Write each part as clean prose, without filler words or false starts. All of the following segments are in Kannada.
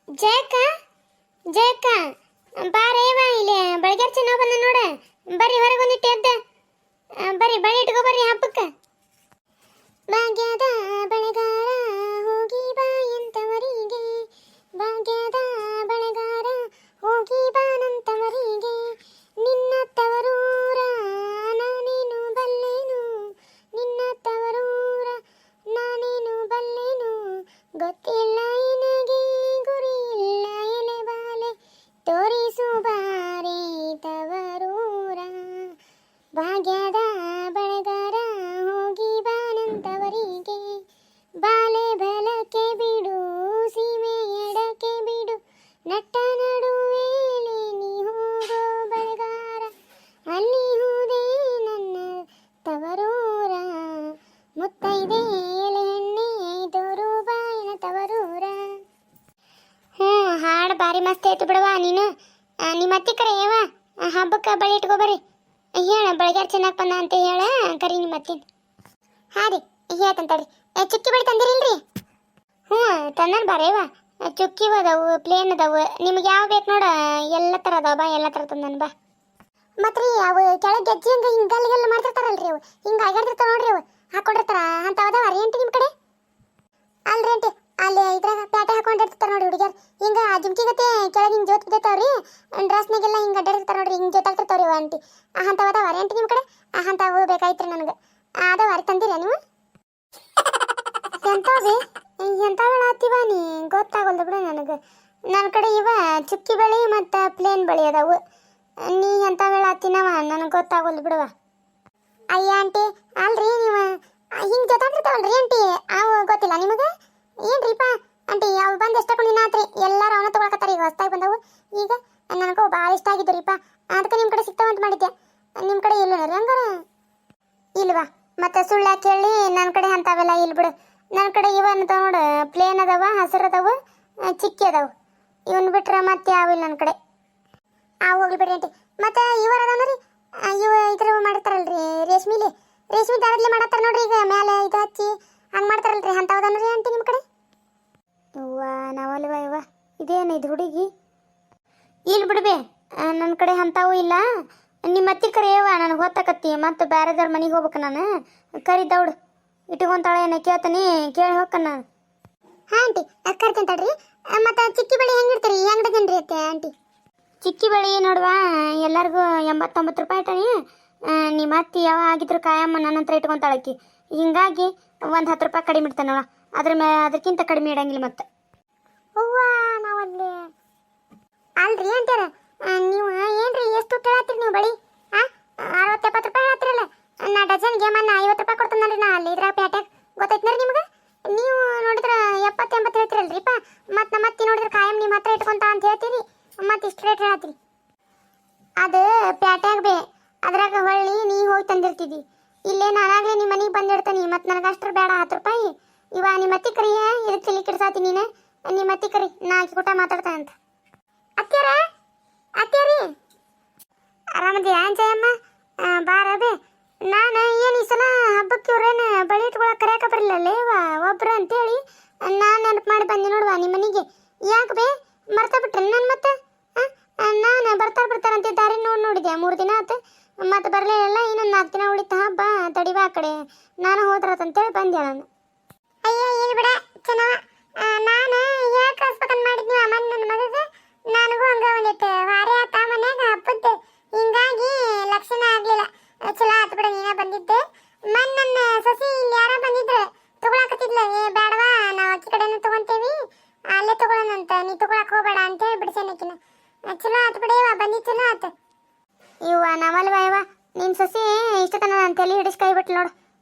ಜಯಕ್ಕ ಜಯಕ್ಕ ಬಾರೇವಾ ಇಲ್ಲಿ ಬೆಳಗ್ಗೆ ಚೆನ್ನ ಬಂದ ನೋಡ. ಬರ್ರಿ ಹೊರಗೆ ಒಂದಿಟ್ಟು ಎದ್ದ ಬರ್ರಿ ಬಳಿ ಇಟ್ಕೋ ಬರ್ರಿ ಹಬ್ಬಕ್ಕೆ. ಭಾಗ್ಯದ ಬಳೆಗಾರ ಹೋಗಿ ಬಾ ಎಂತವರಿಗೆ, ಭಾಗ್ಯದ ಬಳೆಗಾರ ಹೋಗಿ ಬಾನಂತವರಿಗೆ, ನಿನ್ನ ತವರೂರ ನಾನೇನು ಬಲ್ಲೆನು, ನಿನ್ನ ತವರೂರ ನಾನೇನು ಬಲ್ಲೆನು, ಗೊತ್ತಿಲ್ಲ ನಿನಗೆ ಗುರಿ ಇಲ್ಲ ಎಲೆ ಬಾಲೆ, ತೋರಿಸು ಬಾರಿ ತವರೂರ, ಭಾಗ್ಯದ ಬಳೆಗಾರ ಹೋಗಿ ಬಾನಂತವರಿಗೆ, ಬಾಲೆ ಬಲಕ್ಕೆ ಬಿಡು ಸೀಮೆ ಎಡಕ್ಕೆ ಬಿಡು, ನಟ್ಟ ನಡುವೇಲೆ ನೀ ಹೋಗೋ ಬಳೆಗಾರ, ಅಲ್ಲಿ ಹೂದೇ ನನ್ನ ತವರೂರ, ಮುತ್ತೈದೆ ಎಲೆ ಹೆಣ್ಣೆ ತೋರು ಬಾಯನ ತವರೂರ. ಹಾಡು ಭಾರಿ ಮಸ್ತ್ ಆಯ್ತು ಬಿಡವಾ ನೀನು. ನಿಮ್ಮ ಅತ್ತಿ ಕಡೆ ಏವ ಹಬ್ಬಕ್ಕೆ ಬಳಿ ಇಟ್ಕೋ ಬರ್ರಿ. ಹೇಳ ಬೆಳಗ್ಗೆ ಚೆನ್ನಾಗಿ ಬಂದ ಅಂತ ಹೇಳ ಕರಿ ನಿಮ್ಮ ಅತ್ತಿನ. ಹಾಂ ರೀ ಹೇಳ್ತಂತಡ್ರಿ. ಚುಕ್ಕಿ ಬಳಿ ತಂದಿರಿಲ್ರಿ? ಹ್ಞೂ ತಂದನ್ ಬಾರೇವ. ಚುಕ್ಕಿ ಅದಾವು ಪ್ಲೇನ್ ಅದಾವು, ನಿಮ್ಗೆ ಯಾವ ಬೇಕು ನೋಡ ಎಲ್ಲ ಥರ ಅದಾವ ಬಾ, ಎಲ್ಲ ಥರ ತಂದನ್ ಬಾ. ಮತ್ತೆ ರೀ ಅವು ಕೆಳಗೆ ಗೆಜ್ಜೆ ಹಂಗೆ ಹಿಂಗಲ್ಲಿಗೆಲ್ಲ ಮಾಡ್ತಿರ್ತಾರಲ್ರಿ, ಅವು ಹಿಂಗೆ ಆಗಾಡ್ತಿರ್ತಾವ ನೋಡ್ರಿ, ಅವು ಹಾಕೊಂಡಿರ್ತಾರ ಅಂಥವದಾವ ರೀ ಆಂಟಿ ನಿಮ್ಮ ಕಡೆ? ಅಲ್ರಿ ಆಂಟಿ ಅಲ್ಲಿ ಇದ್ರಾಗ ಪ್ಯಾಟೆ ಹಾಕೊಂಡಿರ್ತಾರೆ ನೋಡ್ರಿ ಹುಡುಗಿಯರು, ಹಿಂಗೆ ಜುಮ್ಕಿಗತ್ತೆ ಕೆಳಗೆ ಹಿಂಗೆ ಜೋತ್ ಬಿದ್ದೈತಾವ್ರಿ, ಡ್ರೆಸ್ನಾಗೆಲ್ಲ ಹಿಂಗೆ ಅಡ್ಡಾಡಿರ್ತಾರೆ ನೋಡ್ರಿ, ಹಿಂಗೆ ಜೊತಾಗ್ತಿರ್ತಾವ್ರಿ ಆಂಟಿ. ಅಂಥವದಾವ ರೀ ಆಂಟಿ ನಿಮ್ಮ ಕಡೆ? ಅಂಥವು ಬೇಕಾಯ್ತು ರೀ ನನಗೆ. ಅದಾವ ರೀ ತಂದಿರ ನೀವು? ಎಂಥವು ಎಂಥವೆಲ್ಲ ಹತ್ತಿವ ನೀ ಗೊತ್ತಾಗಲ್ದು ಬಿಡು ನನಗೆ. ನನ್ನ ಕಡೆ ಇವ ಚುಕ್ಕಿ ಬಳಿ ಮತ್ತು ಪ್ಲೇನ್ ಬಳಿ ಅದಾವು, ನೀ ಎಂಥವೆಲ್ಲ ಹತ್ತಿನವ ನನಗೆ ಗೊತ್ತಾಗಲ್ದು ಬಿಡುವ. ಅಯ್ಯ ಆಂಟಿ ಅಲ್ರಿ ನೀವು ಹಿಂಗೆ ಜೊತಾಗ್ತಿರ್ತಾವಲ್ರಿ ಆಂಟಿ, ಅವು ಗೊತ್ತಿಲ್ಲ ನಿಮಗೆ? ಏನ್ರಿಪ್ಪ ಆಂಟಿ ಅವು ಬಂದು ಎಷ್ಟಕ್ಕೊಂಡು ದಿನ ಆತ್ರಿ, ಎಲ್ಲರೂ ಅವನ್ನ ತೊಗೊಳಕತ್ತಾರೆ, ಈಗ ಹೊಸ್ದಾಗಿ ಬಂದವು. ಈಗ ನನಗೂ ಭಾಳ ಇಷ್ಟ ಆಗಿದ್ದು ರೀಪ್ಪ, ಅದಕ್ಕೆ ನಿಮ್ಮ ಕಡೆ ಸಿಗ್ತಾವಂತ ಮಾಡಿದ್ದೆ. ನಿಮ್ಮ ಕಡೆ ಇಲ್ಲ ರೀ ಹಂಗಾರ? ಇಲ್ವಾ ಮತ್ತೆ ಸುಳ್ಳು ಕೇಳಿ ನನ್ನ ಕಡೆ ಅಂಥವೆಲ್ಲ ಇಲ್ಲ ಬಿಡು. ನನ್ನ ಕಡೆ ಇವನ್ ನೋಡು ಪ್ಲೇನ್ ಅದಾವ, ಹಸಿರು ಅದಾವು, ಚಿಕ್ಕಿ ಅದಾವು, ಇವನ್ ಬಿಟ್ರೆ ಮತ್ತೆ ಯಾವಿಲ್ಲ ನನ್ನ ಕಡೆ. ಹೋಗ್ಲಿ ಬಿಡ್ರಿ ಆಂಟಿ. ಮತ್ತೆ ಇವರ ಅದಾವ ರೀ, ಇವು ಇದ್ರ ಮಾಡಿರ್ತಾರಲ್ರಿ ರೇಷ್ಮಿಲಿ, ರೇಷ್ಮೆ ದಾರದಲ್ಲಿ ಮಾಡತ್ತಾರ ನೋಡ್ರಿ, ಈಗ ಮೇಲೆ ಇದು ಹಚ್ಚಿ ಹಂಗೆ ಮಾಡ್ತಾರಲ್ರಿ, ಅಂಥವದನ್ನ ರೀ ಆಂಟಿ ನಿಮ್ಮ ಕಡೆ? ಅವ್ವ ನಾವಲ್ವ ಇವ ಇದೇನು ಇದು ಹುಡುಗಿ ಇಲ್ಲಿ ಬಿಡ್ಬೇ, ನನ್ನ ಕಡೆ ಅಂಥವು ಇಲ್ಲ. ನಿಮ್ಮ ಅತ್ತಿ ಕರೆಯವ ನನಗೆ ಹೊತ್ತಕತ್ತಿ, ಮತ್ತು ಬೇರೆದವ್ರ ಮನೆಗೆ ಹೋಗ್ಬೇಕು ನಾನು, ಕರಿದವಳು ಇಟ್ಕೊಂತಾಳೆ ಏನೋ ಕೇಳ್ತಾನೆ, ಕೇಳಿ ಹೋಗ್ಕ ನಾನು. ಹಾಂ ಆಂಟಿ ಕರ್ತೀನಿ ತಡ್ರಿ. ಮತ್ತು ಚಿಕ್ಕಿ ಬಳಿ ಹೆಂಗೆ ಇಡ್ತೀರಿ, ಹೆಂಗೆ ಡಜನ್ ರೀ ಅತ್ತೆ ಆಂಟಿ? ಚಿಕ್ಕಿ ಬಳಿ ನೋಡುವ ಎಲ್ಲರಿಗೂ 89 ರೂಪಾಯಿ ಇಟ್ಟಾನೆ. ನಿಮ್ಮ ಅತ್ತಿ ಯಾವ ಆಗಿದ್ರು ಕಾಯಮ್ಮ ನನ್ನ ಹತ್ರ ಇಟ್ಕೊಂತಾಳಕ್ಕಿ, ಹಿಂಗಾಗಿ ಒಂದು 10 ರೂಪಾಯಿ ಕಡಿಮೆ ಇಡ್ತಾನವ, ಅದಕ್ಕಿಂತ ಕಡಿಮೆ ಇಡಂಗಿಲ್ಲ. ಮತ್ತೆ ಹೂವ ನಾವಲ್ಲಿ ಅಲ್ರಿ ಅಂತಾರ ನೀವು ಏನ್ರಿ ಎಷ್ಟು ಹೇಳತ್ತೀರಿ ನೀವು ಬಳಿ? 60-70 ರೂಪಾಯಿ ಹೇಳತ್ತೀರಲ್ಲ, ನಾ ಡಜನ್ಗೆ ಮೊನ್ನೆ 50 ರೂಪಾಯಿ ಕೊಡ್ತಾನೆ ನೋಡ್ರಿ, ನಾ ಅಲ್ಲಿ ಇದ್ರಾಗ ಪ್ಯಾಟ್ಯಾಗ ಗೊತ್ತೈತೆ ನೋಡ್ರಿ ನಿಮ್ಗೆ. ನೀವು ನೋಡಿದ್ರೆ 70-80 ಹೇಳ್ತೀರಲ್ರಿಪ್ಪ, ಮತ್ತು ನಮ್ಮ ಅತ್ತಿ ನೋಡಿದ್ರೆ ಕಾಯಂ ನಿಮ್ಮ ಹತ್ರ ಇಟ್ಕೊಂತ ಅಂತ ಹೇಳ್ತೀರಿ, ಮತ್ತು ಇಷ್ಟು ರೇಟ್ ಹೇಳತ್ತೀರಿ. ಅದು ಪ್ಯಾಟ್ಯಾಗ ಬೇ, ಅದ್ರಾಗ ಹೊಳ್ಳಿ ನೀ ಹೋಗಿ ತಂದಿರ್ತಿದ್ದಿ, ಇಲ್ಲೇ ನಾನಾಗಲೇ ನಿಮ್ಮ ಮನೆಗೆ ಬಂದಿಡ್ತಾನೆ, ಮತ್ತು ನನಗೆ ಅಷ್ಟ್ರ ಬೇಡ 10 ರೂಪಾಯಿ. ಇವ ನಿಮ್ಮ ಅತ್ತಿ ಕರಿಯ ಇದಕ್ಕೆ ತಲೆ ಕೆಡ್ಸಾತಿ ನೀನು, ನಿಮ್ಮ ಅತ್ತಿ ಕರಿ ನಾ ಆಕಿ ಕೂಟ ಮಾತಾಡ್ತಾನೆ ಅಂತ. ಅತ್ಯಾರ ಅತ್ಯಾರಿ ಆರಾಮದಿಯಾ ಜಯಮ್ಮ? ಬಾರ ಬೇ. ನಾನು ಏನು ಈ ಸಲ ಹಬ್ಬಕ್ಕೆ ಇವ್ರೇನು ಬಳಿ ಇಟ್ಕೊಳಕ್ಕೆ ಕರೆಯಕ್ಕೆ ಬರಲಿಲ್ಲ ಇವ ಒಬ್ರು ಅಂತೇಳಿ ನಾನು ನೆನಪು ಮಾಡಿ ಬಂದೆ ನೋಡುವ ನಿಮ್ಮ ಮನೆಗೆ. ಯಾಕೆ ಬೇ ಮರ್ತಾ ಬಿಟ್ರೆ ನಾನು? ಮತ್ತೆ ನಾನು ಬರ್ತಾರೆ ಅಂತ ದಾರಿ ನೋಡಿದೆ 3 ದಿನ ಆಯ್ತು, ಮತ್ತೆ ಬರಲಿಲ್ಲ. ಇನ್ನೊಂದು 4 ದಿನ ಉಳಿತ ಹಬ್ಬ, ತಡಿವಾ ಆ ಕಡೆ ನಾನು ಹೋದ್ರತಂತೇಳಿ ಬಂದೆ ನಾನು. ಅಯ್ಯೋ ಏನು ಬಿಡ ಚೆನ್ನವ, ನಾನು ಯಾಕೆ ಕಳ್ಸ್ಬೇಕಂತ ಮಾಡಿದ್ನಿ ಅಮ್ಮನ ನನ್ನ ಮಗಗೆ, ನನಗೂ ಹಂಗ ಒಂದಿಟ್ಟು ವಾರ ಆತ ಮನ್ಯಾಗ ಹಬ್ಬದ್ದು, ಹಿಂಗಾಗಿ ಲಕ್ಷಣ ಆಗಲಿಲ್ಲ. ಚಲೋ ಆತು ಬಿಡ ನೀನೇ ಬಂದಿದ್ದೆ. ನನ್ನ ಸಸಿ ಇಲ್ಲಿ ಯಾರ ಬಂದಿದ್ರೆ ತಗೊಳಕತ್ತಿದ್ಲ, ಬೇಡವಾ ನಾವು ಅಕ್ಕಿ ಕಡೆನೂ ತಗೊಂತೇವಿ, ಅಲ್ಲೇ ತಗೊಳ್ಳೋಣಂತ, ನೀ ತಗೊಳಕ್ ಹೋಗಬೇಡ ಅಂತೇಳಿ ಬಿಡಿಸೇನಕಿನ. ಚಲೋ ಆತು ಬಿಡೇವ ಬಂದಿ, ಚಲೋ ಆತು. ಇವ ನವಲ್ವ ಇವ ನಿನ್ನ ಸಸಿ ಇಷ್ಟ ತನ ನಾನು ತಲೆ ಹಿಡಿಸ್ ಕೈ ಬಿಟ್ಟು ನೋಡು,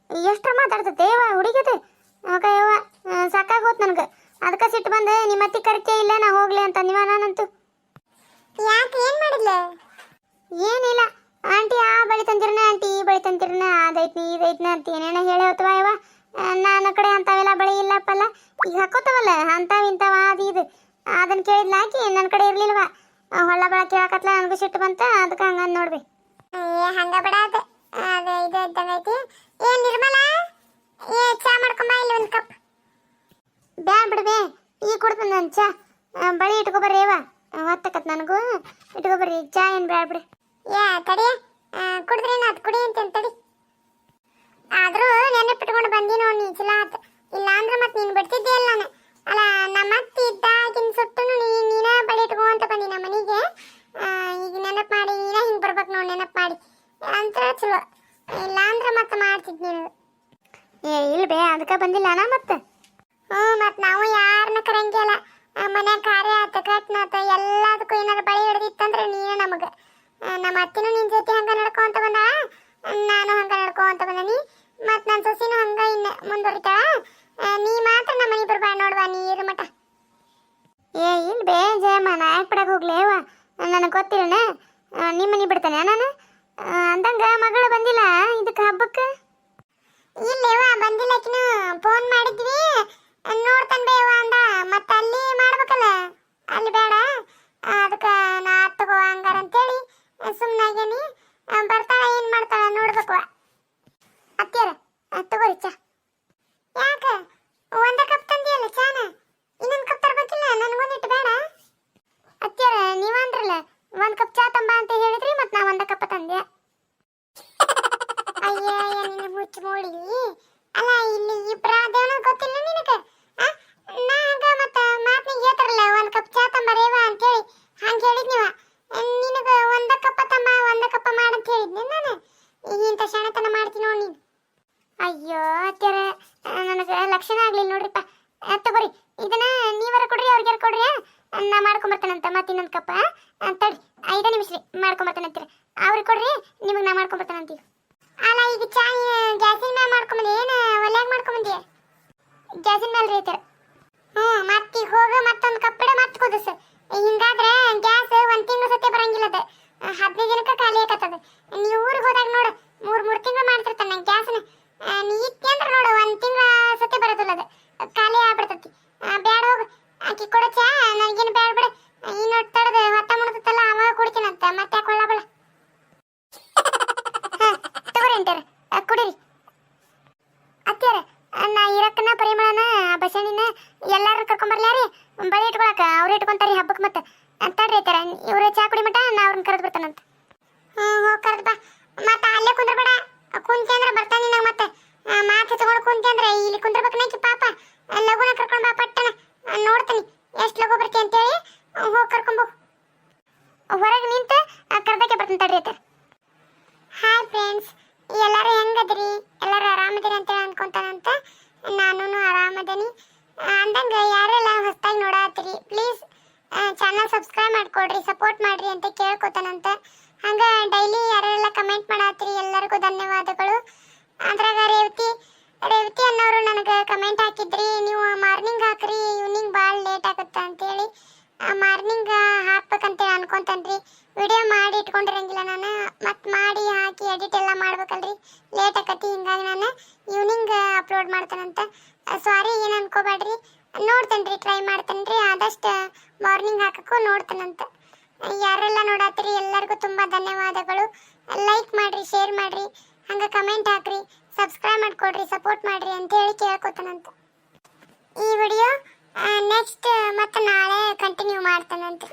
ಎಷ್ಟು ಮಾತಾಡ್ತತೆ ಇವ ಹುಡುಗತೆ. ಯವ್ವ ಸಾಕಾಗಿ ಹೋತ್ ನನಗೆ, ಅದಕ್ಕೆ ಸಿಟ್ಟು ಬಂದು ನಿಮ್ಮ ಅತ್ತಿ ಕರಿಕೆ ಇಲ್ಲ ನಾ ಹೋಗ್ಲಿ ಅಂತ ನೀವ. ನಾನಂತೂ ಯಾಕೆ ಏನು ಮಾಡಿದ್ಲ? ಏನಿಲ್ಲ ಆಂಟಿ, ಆ ಬಳಿ ತಂದಿರನ ಆಂಟಿ, ಈ ಬಳಿ ತಂದಿರನ, ಅದೈತ್ನಿ ಇದೈತ್ನ ಅಂತ ಏನೇನೋ ಹೇಳಿ ಹೋತವ ಇವ. ನನ್ನ ಕಡೆ ಅಂಥವೆಲ್ಲ ಬಳಿ ಇಲ್ಲಪ್ಪಲ್ಲ, ಈಗ ಹಾಕೋತವಲ್ಲ ಅಂಥವು ಇಂಥವ ಅದು ಇದು, ಅದನ್ನು ಕೇಳಿದ್ಲ ಹಾಕಿ ನನ್ನ ಕಡೆ ಇರಲಿಲ್ವ, ಹೊಳ್ಳ ಬಳ ಕೇಳಕತ್ಲ, ನನಗೂ ಸಿಟ್ಟು ಬಂತ, ಅದಕ್ಕೆ ಹಂಗಂದು ನೋಡ್ಬಿ. ಹಂಗ ಬಿಡ ಅದು ಇದು ಇದ್ದಂಗೈತಿ. ಏನು ನಿರ್ಮಲ ಚಾ ಮಾಡ್ಕೊಂಬ ಇಲ್ಲಿ ಒಂದು ಕಪ್. ಬ್ಯಾಡ ಬಿಡ್ಬೇ, ಈಗ ಕೊಡ್ತೀನಿ ನಾನು ಚಾ. ಬಳಿ ಇಟ್ಕೊಬರ್ರಿ ಅವ ಹೊತ್ತಕತ್ ನನಗೂ ಇಟ್ಕೊಬರ್ರಿ. ಚಾ ಏನು ಬೇಡ ಬಿಡಿ. ಯಾ ತಡಿ ಕುಡಿದ್ರೇನು ಅದು ಕುಡಿ ಅಂತ ತಡಿ. ಆದರೂ ನೆನಪಿಟ್ಕೊಂಡು ಬಂದಿ ನೋಡಿ ನೀ ಚಲೋ ಆತು. ಇಲ್ಲ ಅಂದ್ರೆ ಮತ್ತೆ ನೀನು ಬಿಡ್ತಿದ್ದೆ ಅಲ್ಲ ನಾನು. ಅಲ್ಲ ನಮ್ಮ ಅತ್ತಿ ಇದ್ದಾಗಿನ ಸುಟ್ಟು ನೀನ ಬಳಿ ಇಟ್ಕೊ ಅಂತ ಬಂದಿ ನಮ್ಮ ಮನೆಗೆ. ಈಗ ನೆನಪು ಮಾಡಿ ನೀನ ಹಿಂಗೆ ಬರ್ಬೇಕು ನೋಡಿ ನೆನಪು ಮಾಡಿ ಅಂತ ಚಲೋ. ಇಲ್ಲ ಅಂದ್ರೆ ಮತ್ತೆ ಮಾಡ್ತಿದ್ ನೀನು. ಇಲ್ಲ ಬೇ ಅದಕ್ಕೆ ಬಂದಿಲ್ಲ ನಾ ಮತ್ತೆ. ಮತ್ತೆ ನಾವು ಯಾರನ್ನ ಕರಂಗಿಲ್ಲ. ಮನ್ಯಾಗ ಕಾರ್ಯ ಆತ ಕಟ್ನಾತ ಎಲ್ಲದಕ್ಕೂ ಏನಾದ್ರು ಬಳಿ ಹಿಡ್ದಿತ್ತಂದ್ರೆ ನೀನು ನಮಗೆ. ನಮ್ಮ ಅತ್ತಿನೂ ನಿನ್ನ ಜೊತೆ ಹಂಗೆ ನಡ್ಕೊಂತ ಬಂದಾಳ, ನಾನು ಹಂಗೆ ನಡ್ಕೊಂತ ಬಂದನಿ. ಮತ್ತು ನನ್ನ ಸೊಸಿನೂ ಹಂಗೆ ಇನ್ನು ಮುಂದುವರಿತಾಳ. ನೀ ಮಾತ್ರ ನಮ್ಮ ಮನೆ ಬರ್ಬಾಳ ನೋಡ್ವಾ ನೀರು ಮಠ. ಇಲ್ಲ ಬೇ ಜಯಮ್ಮ ನಾ ಯಾಕೆ ಬಿಡಕ್ಕೆ ಹೋಗ್ಲೇವ, ನನಗೆ ಗೊತ್ತಿಲ್ಲನ ನಿಮ್ಮ ಮನೆ ಬಿಡ್ತಾನೆ ನಾನು. ಅಂದಂಗೆ ಮಗಳು ಬಂದಿಲ್ಲ ಇದಕ್ಕೆ ಹಬ್ಬಕ್ಕೆ. ಇಲ್ಲೇವ ಬಂದಿಲ್ಲ. ಆಕಿನೂ ಫೋನ್ ಮಾಡಿದ್ವಿ ನೋಡ್ತಾನೆ ಬೇವ ಅಂದ. ಮತ್ತೆ ಅಲ್ಲಿ ಮಾಡ್ಬೇಕಲ್ಲ, ಅಲ್ಲಿ ಬೇಡ ಅದಕ್ಕೆ ನಾ ತಗೋ ಹಂಗಾರ ಅಂತೇಳಿ ಸುಮ್ಮನಾಗೇನಿ. ಬರ್ತಾಳ ಏನು ಮಾಡ್ತಾಳ ನೋಡ್ಬೇಕು. ಅತ್ತಿಯರ ತಗೋರಿ ಚಾ. ಯಾಕೆ ಒಂದೇ ಕಪ್ ತಂದಿಯಲ್ಲ ಚಾನ, ಇನ್ನೊಂದು ಕಪ್ ತರ್ಬೇಕಿಲ್ಲ ನನಗೊಂದಿಟ್ಟು ಬೇಡ. ಅತ್ತಿಯರ ನೀವಂದ್ರಲ್ಲ ಒಂದು ಕಪ್ ಚಾ ತಂಬ ಅಂತ ಹೇಳಿದ್ರಿ, ಮತ್ತು ನಾ ಒಂದೇ ಕಪ್ ತಂದೆ. ಅಯ್ಯ ನಿನ್ನ ಮುಚ್ಚು ಮೂಡಿ. ಅಲ್ಲ ಇಲ್ಲಿ ಇಬ್ಬರ ಅದೇನೋ ಗೊತ್ತಿಲ್ಲ ನಿನಗೆ. ನಾ ಹಂಗ ಮತ್ತೆ ಮಾತ್ನಿಗೆ ಹೇಳ್ತಾರಲ್ಲ ಒಂದು ಕಪ್ ಚಾ ತಂಬರೇವ ಅಂತೇಳಿ ಹಂಗೆ ಹೇಳಿದ್ ನೀವ. ನಿನಗೆ ಒಂದ ಕಪ್ಪ ತಮ್ಮ ಒಂದ ಕಪ್ಪ ಮಾಡಂತ ಹೇಳಿದ್ನಿ ನಾನು. ಇಂಥ ಶಾಣತನ ಮಾಡ್ತೀನಿ ನೋಡಿ ನೀನು. ಅಯ್ಯೋ ಅತ್ಯಾರ ನನಗೆ ಲಕ್ಷಣ ಆಗ್ಲಿಲ್ಲ ನೋಡ್ರಿಪ್ಪ. ತಗೋರಿ ಇದನ್ನ ನೀವರ ಕೊಡ್ರಿ ಅವ್ರಿಗಾರ ಕೊಡ್ರಿ, ನಾ ಮಾಡ್ಕೊಂಬರ್ತೇನಂತ. ಮತ್ತೆ ಇನ್ನೊಂದು ಕಪ್ಪ ತಡಿ 5 ನಿಮಿಷ ರೀ ಮಾಡ್ಕೊಂಬರ್ತೇನಂತೀರ. ಅವ್ರಿಗೆ ಕೊಡ್ರಿ ನಿಮಗೆ ನಾ ಮಾಡ್ಕೊಂಬರ್ತೇನಂತೀವಿ. ಅಲ್ಲ ಈಗ ಚಾ ಗ್ಯಾಸಿನ ಮೇಲೆ ಮಾಡ್ಕೊಂಬಂದಿ ಏನು ಒಲ್ಯಾಗ ಮಾಡ್ಕೊಂಬಂದಿ? ಗ್ಯಾಸಿನ ಮೇಲೆ ರೀ ಐತರ. ಮತ್ತೆ ಹೋಗ ಮತ್ತೊಂದು ಕಪ್ಪಿಡ ಮತ್ತೆ ಕುದಿಸು. ಹಿಂಗಾದ್ರೆ ಗ್ಯಾಸ್ 1 ತಿಂಗಳು ಸತ್ಯ ಬರಂಗಿಲ್ಲ. ಅದು 15 ದಿನಕ್ಕೆ ಖಾಲಿ ಆಗತ್ತದ. ನೀವು ಊರಿಗೆ ಹೋದಾಗ ನೋಡು 3 ತಿಂಗಳು ಮಾಡ್ತಿರ್ತಾನೆ ನಂಗೆ ಗ್ಯಾಸ್ನ. ನೀ ಇತ್ತಿ ಅಂದ್ರೆ ನೋಡು 1 ತಿಂಗಳ ಸತ್ಯ ಬರೋದಿಲ್ಲ, ಅದು ಖಾಲಿ ಆಗ್ಬಿಡ್ತತಿ. ಬ್ಯಾಡ ಹೋಗು ಆಕಿ ಕೊಡೋ ಚಾ ನನಗೇನು ಬ್ಯಾಡ ಬಿಡ. ಇನ್ನು ತಡದು ಹೊತ್ತ ಮುಡ್ತಲ್ಲ ಅವಾಗ ಕುಡಿತೀನಂತ ಮತ್ತೆ ಯಾಕೆ ಕೊಳ್ಳಬೇಡ. ತಗೋರಿ ಅಂತಾರ ಕುಡೀರಿ. ಅತ್ಯಾರ ನಾ ಇರಕ್ಕನ ಪರಿಮಳನ ಬಸಣಿನ ಎಲ್ಲಾರು ಕರ್ಕೊಂಬರ್ಲಾರಿ ಬಳಿ ಇಟ್ಕೊಳಕ. ಅವ್ರು ಇಟ್ಕೊಂತಾರಿ ಹಬ್ಬಕ್ಕೆ. ಮತ್ತೆ ತಡ್ರಿ ಐತಾರ ಇವ್ರು ಚಾ ಕುಡಿ ಮಟ ನಾ ಅವ್ರನ್ನ ಕರೆದು ಬಿಡ್ತಾನಂತ. ಹೋಗಿ ಕರೆದು ಬಾ. ಮತ್ತೆ ಅಲ್ಲೇ ಕುಂದ್ರಬೇಡ. ಕುಂತಿ ಅಂದ್ರೆ ಬರ್ತಾನೆ ನಾವು ಮತ್ತೆ ಮಾತು ತಗೊಂಡು ಕುಂತಿ ಅಂದ್ರೆ ಇಲ್ಲಿ ಕುಂದ್ರಬೇಕು ನಾಕಿ ಪಾಪ. ಲಗುನ ಕರ್ಕೊಂಡು ಬಾ ಪಟ್ಟಣ. ನೋಡ್ತೀನಿ ಎಷ್ಟು ಲಗು ಬರ್ತಿ ಅಂತೇಳಿ. ಹೋಗಿ ಕರ್ಕೊಂಬೋ. ಹೊರಗೆ ನಿಂತು ಕರ್ದಕ್ಕೆ ಬರ್ತಾನೆ ತಡ್ರಿ ಐತಾರ. ಹಾಯ್ ಫ್ರೆಂಡ್ಸ್, ಎಲ್ಲರೂ ಹೆಂಗದ್ರಿ? ಎಲ್ಲರೂ ಆರಾಮದಿರಿ ಅಂತೇಳಿ ಅನ್ಕೊಂತಾನಂತ. ನಾನು ಆರಾಮದನಿ. ಅಂದಂಗೆ ಯಾರೆಲ್ಲ ಹೊಸದಾಗಿ ನೋಡತ್ತೀರಿ ಪ್ಲೀಸ್ ಚಾನಲ್ ಸಬ್ಸ್ಕ್ರೈಬ್ ಮಾಡ್ಕೊಡ್ರಿ, ಸಪೋರ್ಟ್ ಮಾಡ್ರಿ ಅಂತ ಕೇಳ್ಕೊತಾನಂತ. ಹಂಗೆ ಡೈಲಿ ಯಾರೆಲ್ಲ ಕಮೆಂಟ್ ಮಾಡತ್ತೀರಿ ಎಲ್ಲರಿಗೂ ಧನ್ಯವಾದಗಳು. ಅದ್ರಾಗ ರೇವತಿ ಅನ್ನೋರು ನನಗೆ ಕಮೆಂಟ್ ಹಾಕಿದ್ರಿ, ನೀವು ಮಾರ್ನಿಂಗ್ ಹಾಕ್ರಿ ಈವ್ನಿಂಗ್ ಭಾಳ ಲೇಟ್ ಆಗುತ್ತೆ ಅಂತೇಳಿ. ಮಾರ್ನಿಂಗ್ ಹಾಕ್ಬೇಕಂತೇಳಿ ಅನ್ಕೊಂತನ್ರಿ. ವಿಡಿಯೋ ಮಾಡಿ ಇಟ್ಕೊಂಡಿರಂಗಿಲ್ಲ ನಾನು, ಮತ್ತೆ ಮಾಡಿ ಹಾಕಿ ಎಡಿಟ್ ಎಲ್ಲ ಮಾಡ್ಬೇಕಲ್ರಿ, ಲೇಟ್ ಆಕತಿ. ಹಿಂಗಾಗಿ ನಾನು ಈವ್ನಿಂಗ್ ಅಪ್ಲೋಡ್ ಮಾಡ್ತೇನಂತ. ಸಾರಿ ಏನು ಅನ್ಕೋಬೇಡ್ರಿ. ನೋಡ್ತೇನ್ರಿ, ಟ್ರೈ ಮಾಡ್ತೇನ್ರಿ. ಆದಷ್ಟು ಮಾರ್ನಿಂಗ್ ಹಾಕಕ್ಕೂ ನೋಡ್ತೇನಂತ. ಯಾರೆಲ್ಲ ನೋಡತ್ತೀರಿ ಎಲ್ಲರಿಗೂ ತುಂಬ ಧನ್ಯವಾದಗಳು. ಲೈಕ್ ಮಾಡ್ರಿ, ಶೇರ್ ಮಾಡ್ರಿ, ಹಂಗೆ ಕಮೆಂಟ್ ಹಾಕ್ರಿ, ಸಬ್ಸ್ಕ್ರೈಬ್ ಮಾಡ್ಕೊಡ್ರಿ, ಸಪೋರ್ಟ್ ಮಾಡ್ರಿ ಅಂತ ಹೇಳಿ ಕೇಳ್ಕೊತಾನಂತ. ಈ ವಿಡಿಯೋ ನೆಕ್ಸ್ಟ್ ಮತ್ತೆ ನಾಳೆ ಕಂಟಿನ್ಯೂ ಮಾಡ್ತಾನಂತ.